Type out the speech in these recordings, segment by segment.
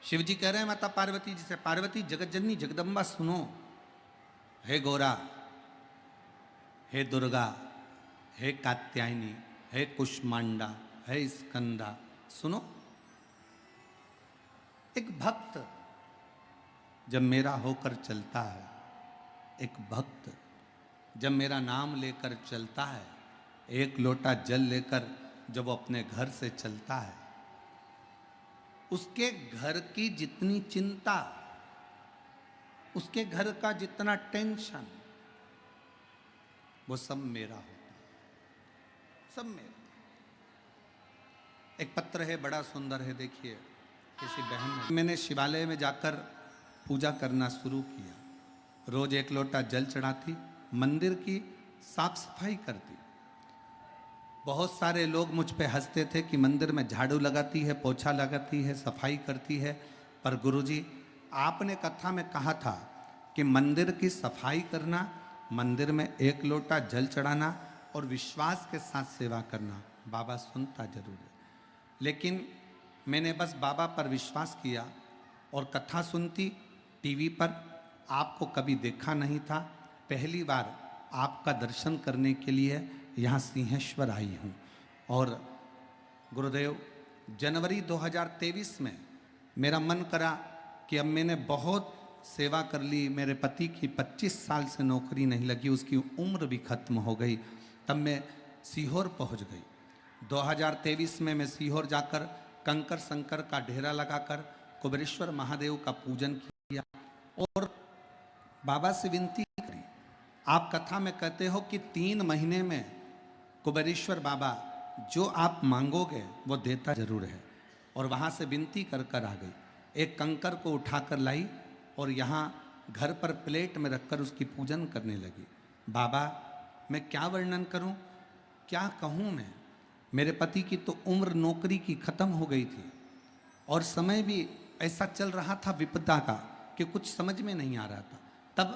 शिव जी कह रहे हैं माता पार्वती जी से, पार्वती जगत जननी जगदम्बा सुनो, हे गौरा, हे दुर्गा, हे कात्यायनी, हे कुष्मांडा, हे स्कंदा, सुनो। एक भक्त जब मेरा होकर चलता है, एक भक्त जब मेरा नाम लेकर चलता है, एक लोटा जल लेकर जब वो अपने घर से चलता है, उसके घर की जितनी चिंता, उसके घर का जितना टेंशन, वो सब मेरा होता है, सब मेरा। एक पत्र है, बड़ा सुंदर है, देखिए किसी बहन ने। मैंने शिवालय में जाकर पूजा करना शुरू किया, रोज एक लोटा जल चढ़ाती, मंदिर की साफ सफाई करती। बहुत सारे लोग मुझ पे हंसते थे कि मंदिर में झाड़ू लगाती है, पोछा लगाती है, सफाई करती है, पर गुरुजी आपने कथा में कहा था कि मंदिर की सफाई करना, मंदिर में एक लोटा जल चढ़ाना और विश्वास के साथ सेवा करना, बाबा सुनता जरूर है। लेकिन मैंने बस बाबा पर विश्वास किया और कथा सुनती टीवी पर, आपको कभी देखा नहीं था, पहली बार आपका दर्शन करने के लिए यहाँ सिंहेश्वर आई हूँ। और गुरुदेव, जनवरी 2023 में मेरा मन करा कि अब मैंने बहुत सेवा कर ली, मेरे पति की 25 साल से नौकरी नहीं लगी, उसकी उम्र भी खत्म हो गई, तब मैं सीहोर पहुँच गई। 2023 में मैं सीहोर जाकर कंकर शंकर का डेरा लगाकर कुबेरेश्वर महादेव का पूजन किया और बाबा से विनती करी। आप कथा में कहते हो कि 3 महीने में कुबेरेश्वर बाबा जो आप मांगोगे वो देता जरूर है। और वहाँ से विनती कर कर आ गई, एक कंकर को उठाकर लाई और यहाँ घर पर प्लेट में रखकर उसकी पूजन करने लगी। बाबा, मैं क्या वर्णन करूँ, क्या कहूँ मैं। मेरे पति की तो उम्र नौकरी की खत्म हो गई थी और समय भी ऐसा चल रहा था विपदा का कि कुछ समझ में नहीं आ रहा था। तब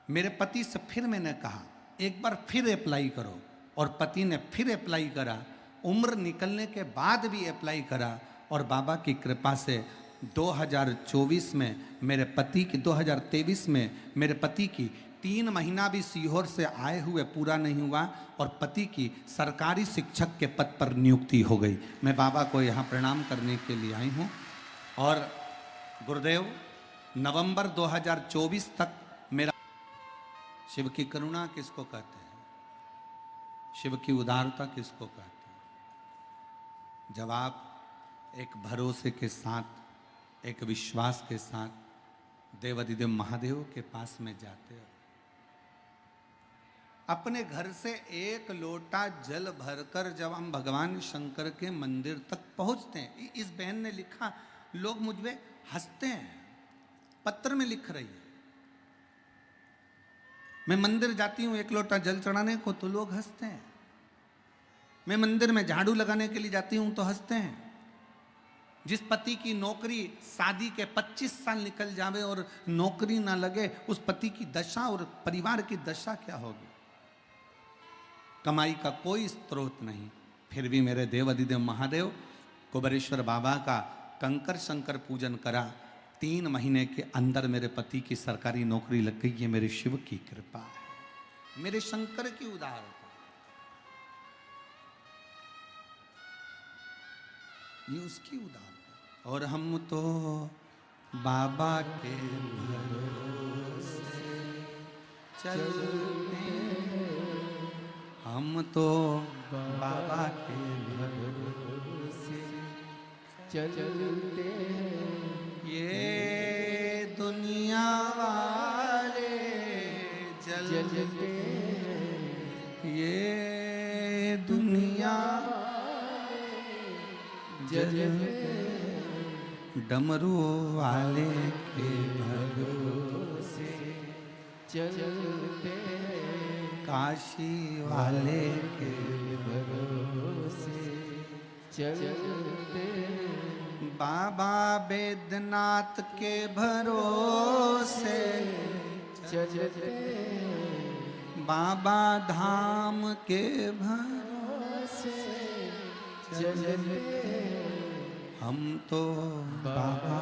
मेरे पति से फिर मैंने कहा एक बार फिर अप्लाई करो, और पति ने फिर अप्लाई करा, उम्र निकलने के बाद भी अप्लाई करा, और बाबा की कृपा से 2024 में मेरे पति की 2023 में मेरे पति की 3 महीना भी सीहोर से आए हुए पूरा नहीं हुआ और पति की सरकारी शिक्षक के पद पर नियुक्ति हो गई। मैं बाबा को यहाँ प्रणाम करने के लिए आई हूँ। और गुरुदेव, नवंबर 2024 तक मेरा, शिव की करुणा किसको कहते हैं, शिव की उदारता किसको कहते हैं, जब आप एक भरोसे के साथ, एक विश्वास के साथ देवाधिदेव महादेव के पास में जाते हो, अपने घर से एक लोटा जल भरकर जब हम भगवान शंकर के मंदिर तक पहुंचते हैं। इस बहन ने लिखा, लोग मुझ पे हंसते हैं, पत्र में लिख रही है, मैं मंदिर जाती हूं एक लोटा जल चढ़ाने को तो लोग हंसते हैं, मैं मंदिर में झाड़ू लगाने के लिए जाती हूं तो हंसते हैं। जिस पति की नौकरी शादी के 25 साल निकल जावे और नौकरी ना लगे, उस पति की दशा और परिवार की दशा क्या होगी। कमाई का कोई स्रोत नहीं, फिर भी मेरे देवाधिदेव महादेव कुबेरेश्वर बाबा का कंकर शंकर पूजन करा, 3 महीने के अंदर मेरे पति की सरकारी नौकरी लग गई। ये मेरे शिव की कृपा है, मेरे शंकर की उदारता, ये उसकी उदारता। और हम तो बाबा के भरोसे चलते हैं, हम तो बाबा के भरोसे चलते हैं, ये दुनिया वाले जलते हैं, ये दुनिया जलते, डमरू वाले के भरोसे चलते, काशी वाले के भरोसे चलते, बाबा बैद्यनाथ के भरोसे चलते, बाबा धाम के भरोसे चलते, हम तो बाबा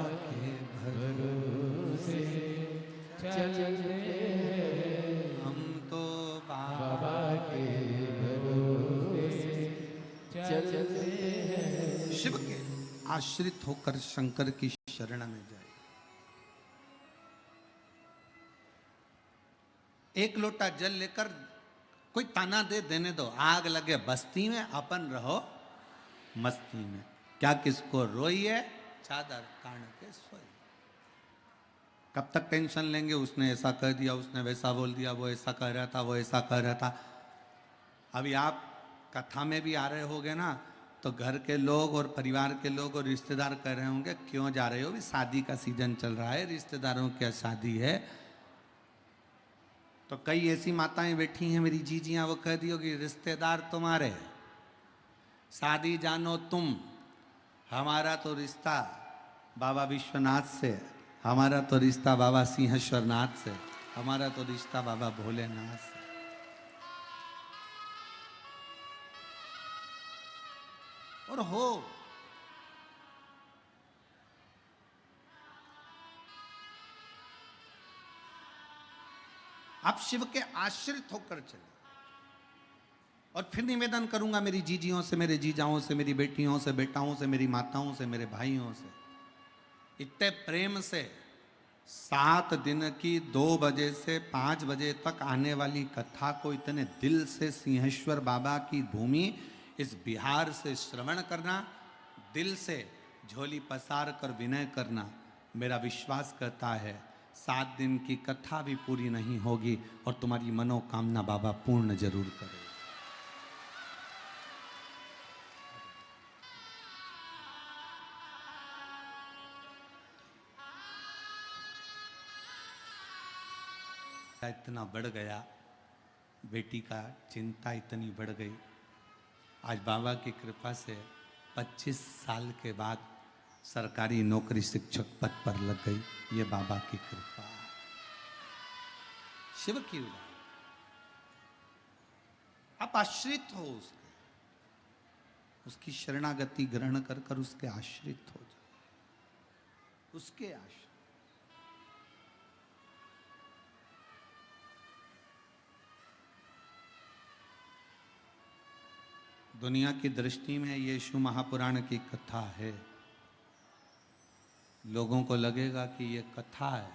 चलते हम तो बाबा के भरोसे चलते हैं। शिव के आश्रित होकर शंकर की शरण में जाए। एक लोटा जल लेकर कोई ताना दे देने दो, आग लगे बस्ती में, अपन रहो मस्ती में। क्या किसको रोइए, चादर तान के सोइए। कब तक टेंशन लेंगे, उसने ऐसा कह दिया, उसने वैसा बोल दिया, वो ऐसा कह रहा था, वो ऐसा कह रहा था। अभी आप कथा में भी आ रहे होगे ना, तो घर के लोग और परिवार के लोग और रिश्तेदार कह रहे होंगे क्यों जा रहे हो, भी शादी का सीजन चल रहा है, रिश्तेदारों की शादी है। तो कई ऐसी माताएं बैठी हैं मेरी जीजियां, वो कह दी होगी रिश्तेदार तुम्हारे, शादी जानो तुम, हमारा तो रिश्ता बाबा विश्वनाथ से, हमारा तो रिश्ता बाबा सिंहेश्वरनाथ से, हमारा तो रिश्ता बाबा भोलेनाथ से। और हो आप शिव के आश्रित होकर चले। और फिर निवेदन करूंगा मेरी जीजियों से, मेरे जीजाओं से, मेरी बेटियों से, बेटाओं से, मेरी माताओं से, मेरे भाइयों से, इतने प्रेम से 7 दिन की 2 बजे से 5 बजे तक आने वाली कथा को इतने दिल से सिंहेश्वर बाबा की भूमि इस बिहार से श्रवण करना, दिल से झोली पसार कर विनय करना, मेरा विश्वास करता है 7 दिन की कथा भी पूरी नहीं होगी और तुम्हारी मनोकामना बाबा पूर्ण जरूर करे। इतना बढ़ गया, बेटी का चिंता इतनी बढ़ गई। आज बाबा की कृपा से 25 साल के बाद सरकारी नौकरी शिक्षक पद पर लग गई। ये बाबा की कृपा, शिव की उदाहरण। आप आश्रित हो उसके, उसकी शरणागति ग्रहण कर कर उसके आश्रित हो जाओ, उसके आश्रित। दुनिया की दृष्टि में यीशु महापुराण की कथा है। लोगों को लगेगा कि ये कथा है,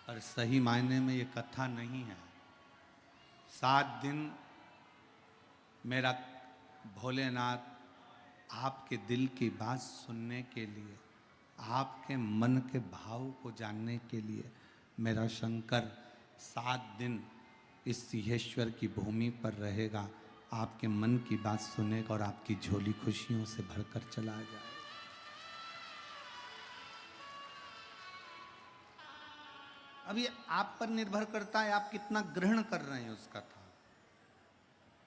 पर सही मायने में ये कथा नहीं है। 7 दिन मेरा भोलेनाथ आपके दिल की बात सुनने के लिए, आपके मन के भाव को जानने के लिए, मेरा शंकर 7 दिन इस सिंहेश्वर की भूमि पर रहेगा, आपके मन की बात सुनेगा और आपकी झोली खुशियों से भरकर चला जाए। अब ये आप पर निर्भर करता है, आप कितना ग्रहण कर रहे हैं उस कथा।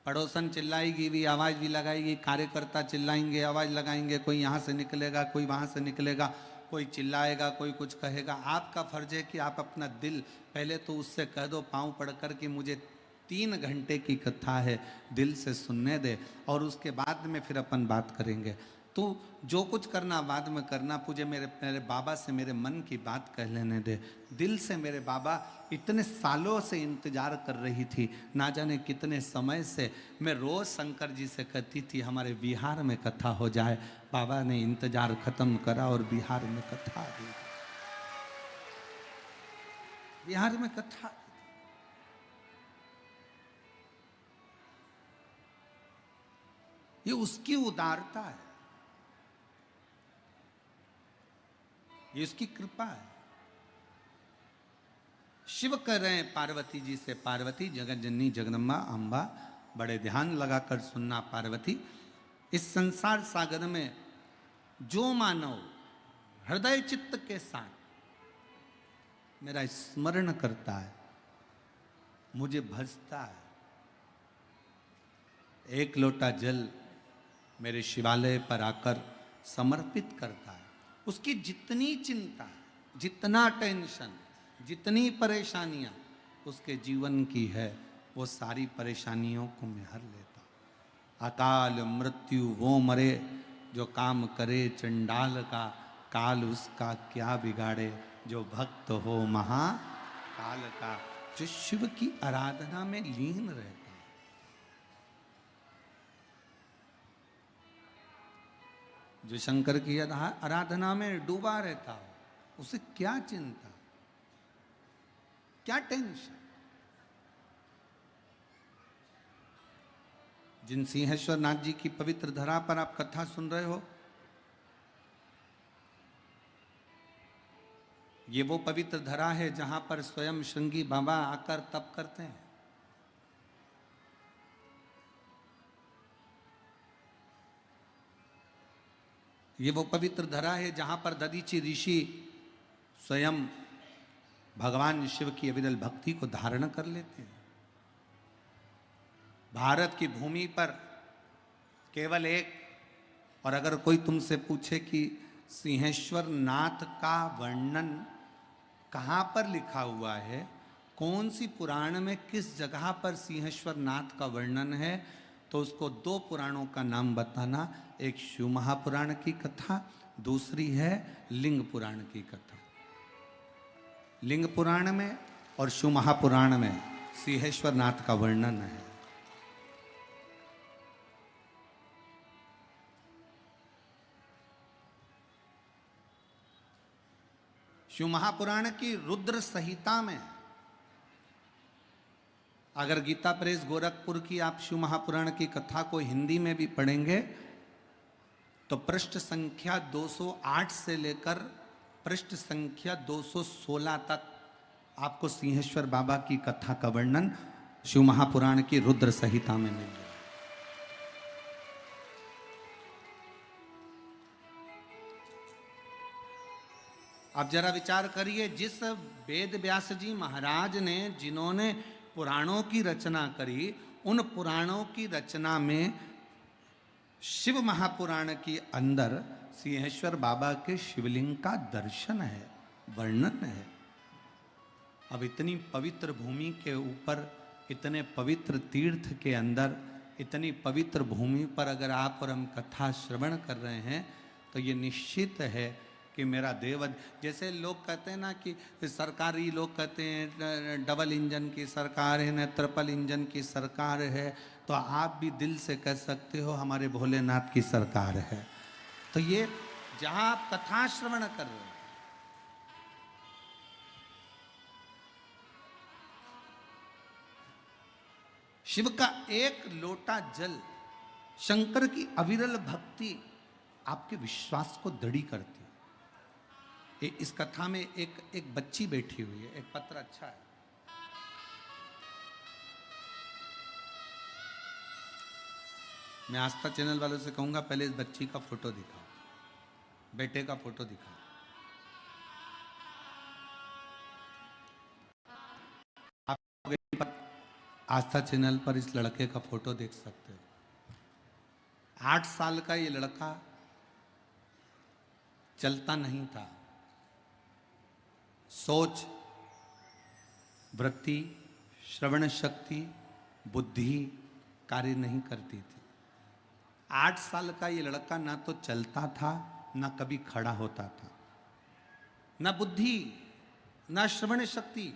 पड़ोसन चिल्लाएगी भी, आवाज भी लगाएगी, कार्यकर्ता चिल्लाएंगे, आवाज लगाएंगे, कोई यहाँ से निकलेगा, कोई वहां से निकलेगा, कोई चिल्लाएगा, कोई कुछ कहेगा। आपका फर्ज है कि आप अपना दिल पहले तो उससे कह दो पांव पड़कर कि मुझे 3 घंटे की कथा है, दिल से सुनने दे, और उसके बाद में फिर अपन बात करेंगे। तो जो कुछ करना बाद में करना, मुझे मेरे बाबा से मेरे मन की बात कह लेने दे। दिल से मेरे बाबा इतने सालों से इंतजार कर रही थी, ना जाने कितने समय से मैं रोज शंकर जी से कहती थी हमारे बिहार में कथा हो जाए। बाबा ने इंतजार खत्म करा और बिहार में कथा दी। बिहार में कथा, ये उसकी उदारता है, ये उसकी कृपा है। शिव कह रहे हैं पार्वती जी से, पार्वती जगत जननी जगदम्बा अम्बा, बड़े ध्यान लगाकर सुनना पार्वती, इस संसार सागर में जो मानव हृदय चित्त के साथ मेरा स्मरण करता है, मुझे भजता है, एक लोटा जल मेरे शिवालय पर आकर समर्पित करता है, उसकी जितनी चिंता, जितना टेंशन, जितनी परेशानियां उसके जीवन की है, वो सारी परेशानियों को मैं हर लेता हूं। अकाल मृत्यु वो मरे जो काम करे चंडाल का, काल उसका क्या बिगाड़े जो भक्त हो महा काल का, जो शिव की आराधना में लीन रहता है। जो शंकर की आराधना में डूबा रहता हो, उसे क्या चिंता, क्या टेंशन। जिन सिंहेश्वर नाथ जी की पवित्र धरा पर आप कथा सुन रहे हो, ये वो पवित्र धरा है जहां पर स्वयं श्रृंगी बाबा आकर तप करते हैं। ये वो पवित्र धरा है जहां पर दधीचि ऋषि स्वयं भगवान शिव की अविरल भक्ति को धारण कर लेते हैं। भारत की भूमि पर केवल एक, और अगर कोई तुमसे पूछे कि सिंहेश्वर नाथ का वर्णन कहाँ पर लिखा हुआ है, कौन सी पुराण में किस जगह पर सिंहेश्वर नाथ का वर्णन है, तो उसको दो पुराणों का नाम बताना। एक शिव महापुराण की कथा, दूसरी है लिंग पुराण की कथा। लिंग पुराण में और शिव महापुराण में सिंहेश्वर नाथ का वर्णन है। शिव महापुराण की रुद्र संहिता में, अगर गीता प्रेस गोरखपुर की आप शिव महापुराण की कथा को हिंदी में भी पढ़ेंगे तो पृष्ठ संख्या 208 से लेकर पृष्ठ संख्या 216 तक आपको सिंहेश्वर बाबा की कथा का वर्णन शिव महापुराण की रुद्र संहिता में मिल जाएगा। अब जरा विचार करिए, जिस वेद व्यास जी महाराज ने, जिन्होंने पुराणों की रचना करी, उन पुराणों की रचना में शिव महापुराण के अंदर सिंहेश्वर बाबा के शिवलिंग का दर्शन है, वर्णन है। अब इतनी पवित्र भूमि के ऊपर, इतने पवित्र तीर्थ के अंदर, इतनी पवित्र भूमि पर अगर आप और हम कथा श्रवण कर रहे हैं तो ये निश्चित है कि मेरा देव, जैसे लोग कहते हैं ना कि सरकारी लोग कहते हैं डबल इंजन की सरकार है न ट्रिपल इंजन की सरकार है, तो आप भी दिल से कह सकते हो हमारे भोलेनाथ की सरकार है। तो ये जहां आप कथा श्रवण कर रहे हो, शिव का एक लोटा जल, शंकर की अविरल भक्ति आपके विश्वास को दृढ़ करती है। इस कथा में एक बच्ची बैठी हुई है, एक पत्र अच्छा है। मैं आस्था चैनल वालों से कहूंगा पहले इस बच्ची का फोटो दिखाओ, बेटे का फोटो दिखाओ। आप आस्था चैनल पर इस लड़के का फोटो देख सकते हो। 8 साल का ये लड़का चलता नहीं था, सोच, वृत्ति, श्रवण शक्ति, बुद्धि कार्य नहीं करती थी। 8 साल का ये लड़का ना तो चलता था, ना कभी खड़ा होता था, ना बुद्धि, ना श्रवण शक्ति,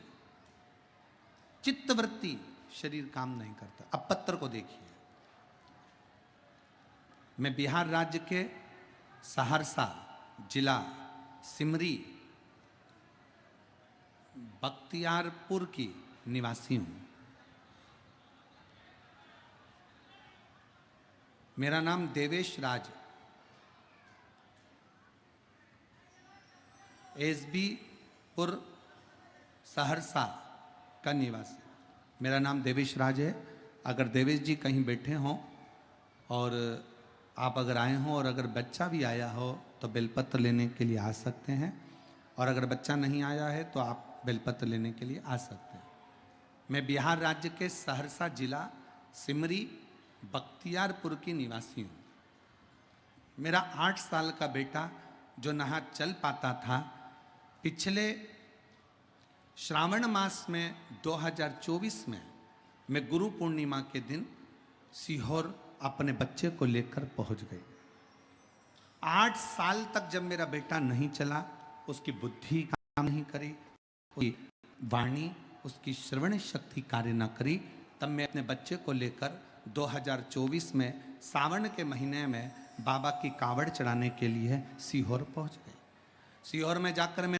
चित्त वृत्ति, शरीर काम नहीं करता। अब पत्र को देखिए। मैं बिहार राज्य के सहरसा जिला सिमरी बख्तियारपुर की निवासी हूं। मेरा नाम देवेश राज, एसबी पुर सहरसा का निवासी। मेरा नाम देवेश राज है। अगर देवेश जी कहीं बैठे हों और आप अगर आए हों और अगर बच्चा भी आया हो तो बेलपत्र लेने के लिए आ सकते हैं, और अगर बच्चा नहीं आया है तो आप बेलपत्र लेने के लिए आ सकते हैं। मैं बिहार राज्य के सहरसा जिला सिमरी बख्तियारपुर की निवासी हूँ। मेरा 8 साल का बेटा जो ना चल पाता था, पिछले श्रावण मास में 2024 में मैं गुरु पूर्णिमा के दिन सीहोर अपने बच्चे को लेकर पहुंच गई। 8 साल तक जब मेरा बेटा नहीं चला, उसकी बुद्धि काम नहीं करी, वाणी, उसकी श्रवण शक्ति कार्य न करी, तब मैं अपने बच्चे को लेकर 2024 में सावन के महीने में बाबा की कावड़ चढ़ाने के लिए सीहोर पहुंच गए। सीहोर में जाकर मैं